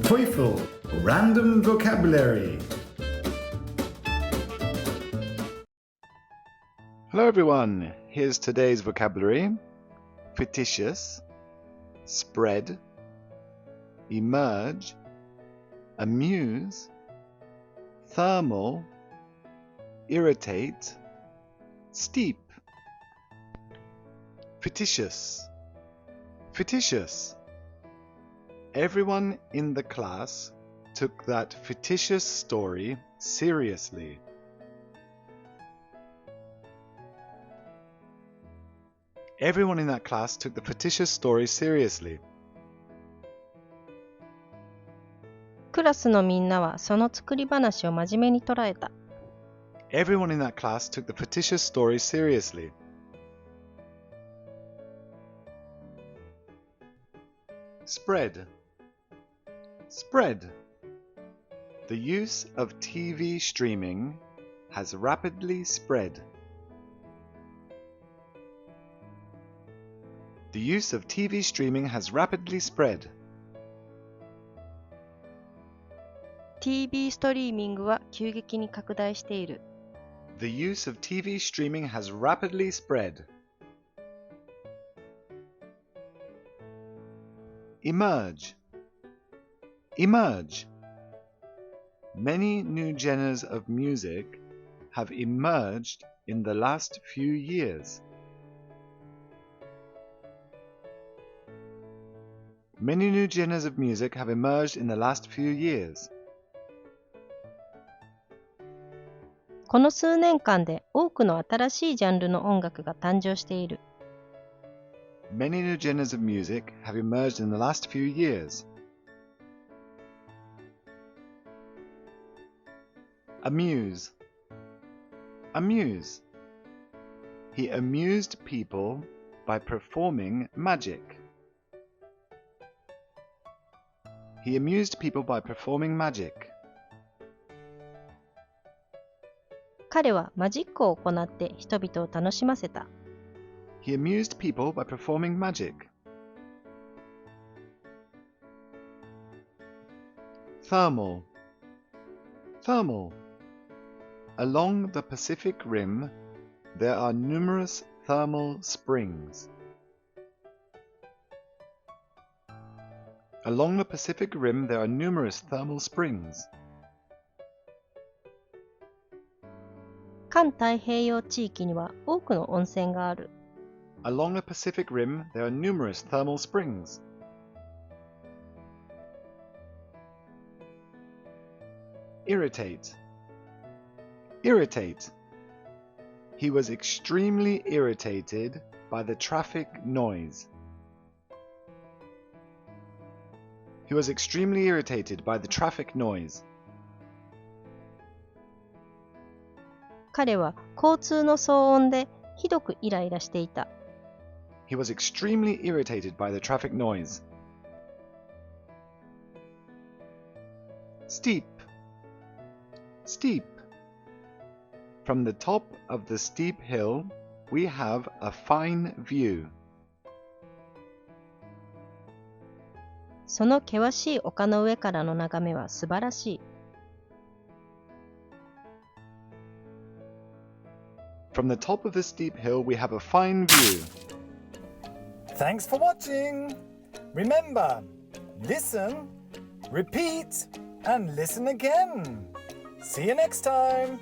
TOEFL Random Vocabulary. Hello everyone, here's today's vocabulary. Fictitious, spread, emerge, amuse, thermal, irritate, steep. Fictitious. Fictitious. Everyone in the class took that fictitious story seriously. Everyone in that class took the fictitious story seriously. クラスのみんなはその作り話を真面目に捉えた。Everyone in that class took the fictitious story seriously. Spread. Spread. The use of TV streaming has rapidly spread. The use of TV streaming has rapidly spread. TV ストリーミングは急激に拡大している。The use of TV streaming has rapidly spread. Emerge. Emerge. Many new genres of music have emerged in the last few years. Many new genres of music have emerged in the last few years. この数年間で多くの新しいジャンルの音楽が誕生している。Many new genres of music have emerged in the last few years. Amuse. Amuse. He amused people by performing magic. He amused people by performing magic. 彼はマジックを行って人々を楽しませた。He amused people by performing magic. Thermal. Thermal. Along the Pacific Rim, there are numerous thermal springs. Along the Pacific Rim, there are numerous thermal springs. 環太平洋地域には多くの温泉がある。Along the Pacific Rim, there are numerous thermal springs. Irritate. Irritate. He was extremely irritated by the traffic noise. He was extremely irritated by the traffic noise. 彼は交通の騒音でひどくイライラしていた。He was extremely irritated by the traffic noise. Steep. Steep. From the top of the steep hill, we have a fine view. その険しい丘の上からの眺めは素晴らしい。From the top of the steep hill, we have a fine view. Thanks for watching. Remember, listen, repeat, and listen again. See you next time.